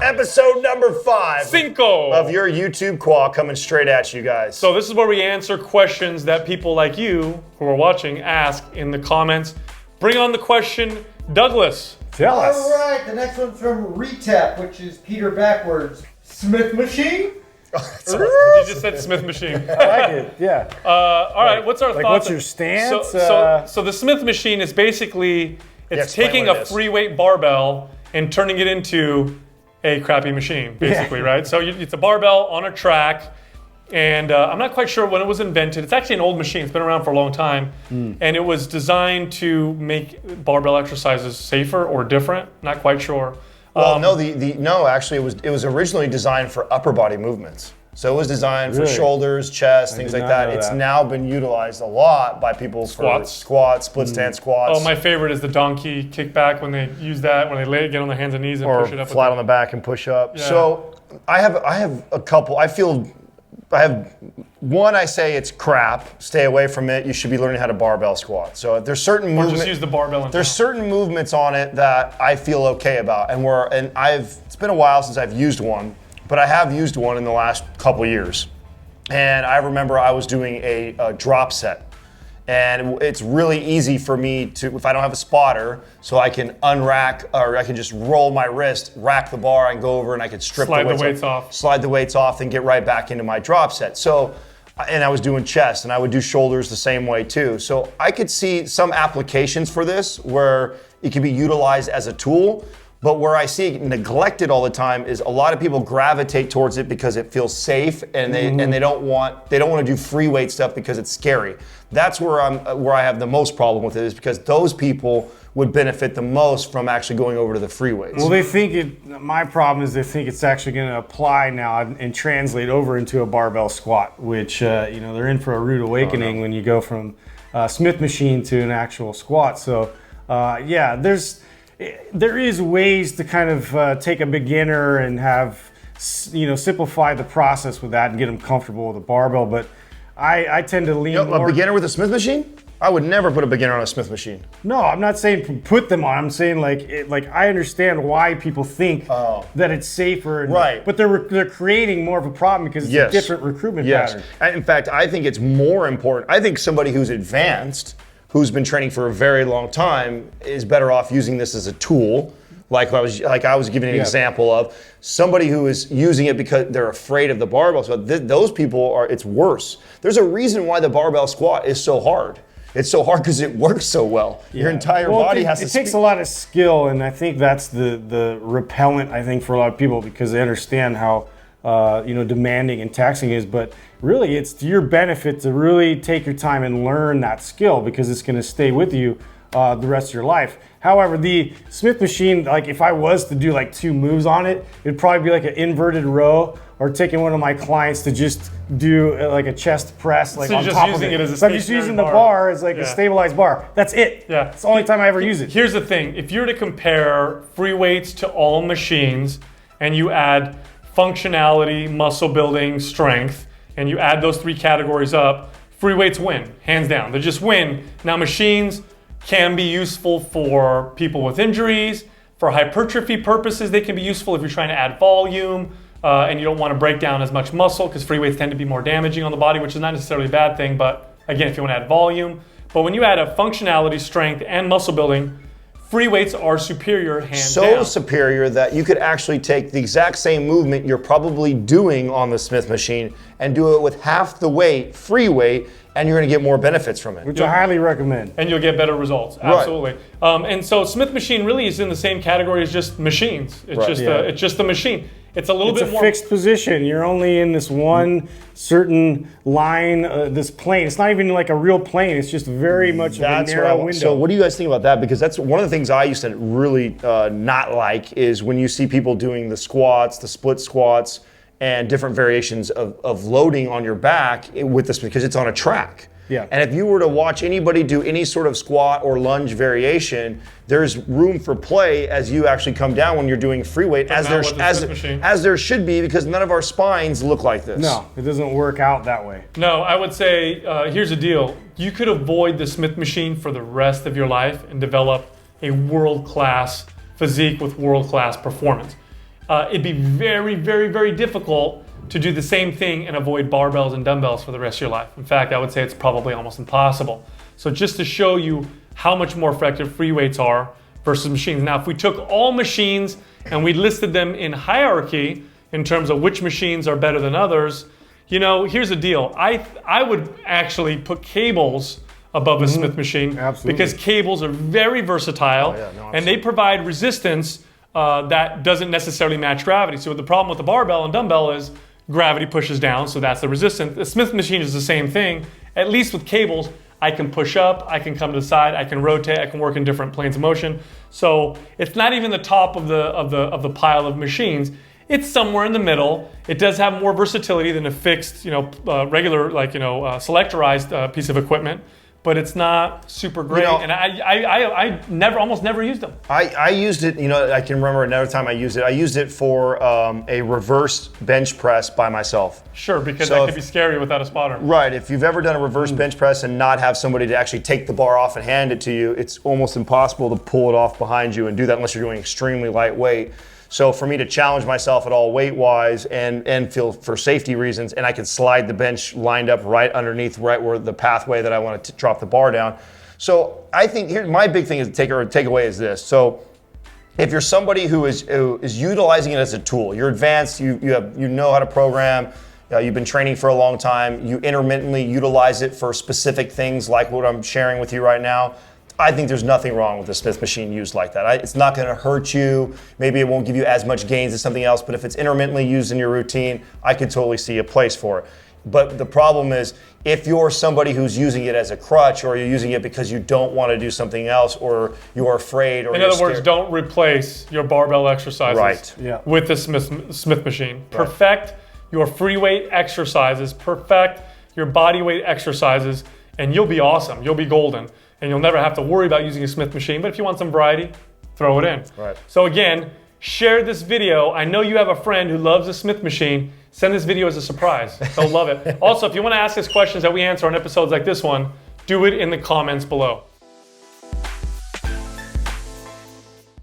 Episode number 5 Cinco of your YouTube QUAH coming straight at you guys. So this is where we answer questions that people like you who are watching ask in the comments. Bring on the question, Douglas. Tell us. All right, the next one's from Retap, which is Peter backwards. Smith machine? You just said Smith machine. I like it, yeah. All right, what's our thoughts? What's your stance? So the Smith machine is basically, it's taking a free weight barbell and turning it into a crappy machine, basically, right? So it's a barbell on a track, and I'm not quite sure when it was invented. It's actually an old machine. It's been around for a long time, and it was designed to make barbell exercises safer or different. Not quite sure. Well, no, actually, it was originally designed for upper body movements. So it was designed for shoulders, chest, things like that. It's now been utilized a lot by people for squats, split stance squats. Oh, my favorite is the donkey kickback when they use that, when they get on their hands and knees and push it up. Or flat on the back and push up. Yeah. So I have a couple. I have one. I say it's crap. Stay away from it. You should be learning how to barbell squat. So if there's certain movements. Just use the barbell. There's certain movements on it that I feel okay about, it's been a while since I've used one, but I have used one in the last couple years. And I remember I was doing a drop set. And it's really easy for me to, if I don't have a spotter, so I can unrack, or I can just roll my wrist, rack the bar, and go over and I can strip the weights off. Slide the weights off and get right back into my drop set. So, and I was doing chest, and I would do shoulders the same way too. So I could see some applications for this where it can be utilized as a tool. But where I see it neglected all the time is a lot of people gravitate towards it because it feels safe, and they don't want to do free weight stuff because it's scary. That's where I have the most problem with it, is because those people would benefit the most from actually going over to the free weights. Well, my problem is they think it's actually going to apply now and translate over into a barbell squat, which they're in for a rude awakening when you go from Smith machine to an actual squat. So there is ways to kind of take a beginner and have, simplify the process with that and get them comfortable with a barbell. But I tend to lean more. A beginner with a Smith machine? I would never put a beginner on a Smith machine. No, I'm not saying put them on. I'm saying like I understand why people think that it's safer. Right. But they're creating more of a problem because it's a different recruitment pattern. In fact, I think it's more important. I think somebody who's advanced, who's been training for a very long time, is better off using this as a tool. Like I was giving an example of somebody who is using it because they're afraid of the barbell. So those people it's worse. There's a reason why the barbell squat is so hard. It's so hard because it works so well. Your entire body has to. It takes a lot of skill, and I think that's the repellent, I think, for a lot of people, because they understand how demanding and taxing it is. But really, it's to your benefit to really take your time and learn that skill, because it's going to stay with you the rest of your life. However, the Smith machine, like if I was to do like 2 moves on it, it'd probably be like an inverted row, or taking one of my clients to just do like a chest press, like on top of it. So I'm just using the bar as like a stabilized bar. That's it. Yeah. It's the only time I ever use it. Here's the thing. If you were to compare free weights to all machines, and you add functionality, muscle building, strength, and you add those 3 categories up, free weights win, hands down. They just win. Now, machines can be useful for people with injuries. For hypertrophy purposes, they can be useful if you're trying to add volume and you don't want to break down as much muscle, because free weights tend to be more damaging on the body, which is not necessarily a bad thing, but again, if you want to add volume. But when you add a functionality, strength, and muscle building, free weights are superior, hands down. So superior that you could actually take the exact same movement you're probably doing on the Smith machine and do it with half the weight, free weight, and you're going to get more benefits from it. Which I highly recommend. And you'll get better results, absolutely. Right. And so Smith machine really is in the same category as just machines. It's it's just a machine. It's a little bit more. It's a fixed position. You're only in this one certain line, this plane. It's not even like a real plane. It's just very much of a narrow window. So what do you guys think about that? Because that's one of the things I used to really not like, is when you see people doing the squats, the split squats, and different variations of loading on your back with this, because it's on a track. Yeah. And if you were to watch anybody do any sort of squat or lunge variation, there's room for play as you actually come down when you're doing free weight, as there should be, because none of our spines look like this. No, it doesn't work out that way. No, I would say, here's the deal. You could avoid the Smith machine for the rest of your life and develop a world-class physique with world-class performance. it'd be very, very, very difficult to do the same thing and avoid barbells and dumbbells for the rest of your life. In fact, I would say it's probably almost impossible. So just to show you how much more effective free weights are versus machines. Now, if we took all machines and we listed them in hierarchy in terms of which machines are better than others, you know, here's the deal. I would actually put cables above a Smith machine. Absolutely. Because cables are very versatile and they provide resistance that doesn't necessarily match gravity. So the problem with the barbell and dumbbell is gravity pushes down, so that's the resistance. The Smith machine is the same thing. At least with cables, I can push up, I can come to the side, I can rotate, I can work in different planes of motion. So it's not even the top of the pile of machines. It's somewhere in the middle. It does have more versatility than a fixed, regular, selectorized piece of equipment. But it's not super great, and I almost never used them. I used it, I can remember another time I used it. I used it for a reverse bench press by myself. Sure, because that could be scary without a spotter. Right, if you've ever done a reverse bench press and not have somebody to actually take the bar off and hand it to you, it's almost impossible to pull it off behind you and do that unless you're doing extremely lightweight. So for me to challenge myself at all weight-wise and feel for safety reasons, and I can slide the bench lined up right underneath, right where the pathway that I want to drop the bar down. So I think here my big thing is takeaway is this. So if you're somebody who is utilizing it as a tool, you're advanced, you know how to program, you've been training for a long time, you intermittently utilize it for specific things like what I'm sharing with you right now, I think there's nothing wrong with the Smith machine used like that. It's not going to hurt you. Maybe it won't give you as much gains as something else, but if it's intermittently used in your routine, I could totally see a place for it. But the problem is, if you're somebody who's using it as a crutch, or you're using it because you don't want to do something else, or you're afraid, or in other words, don't replace your barbell exercises with the Smith machine. Right. Perfect your free weight exercises, perfect your body weight exercises, and you'll be awesome. You'll be golden. And you'll never have to worry about using a Smith machine. But if you want some variety, throw it in. Right. So again, share this video. I know you have a friend who loves a Smith machine. Send this video as a surprise. They'll love it. Also, if you want to ask us questions that we answer on episodes like this one, do it in the comments below.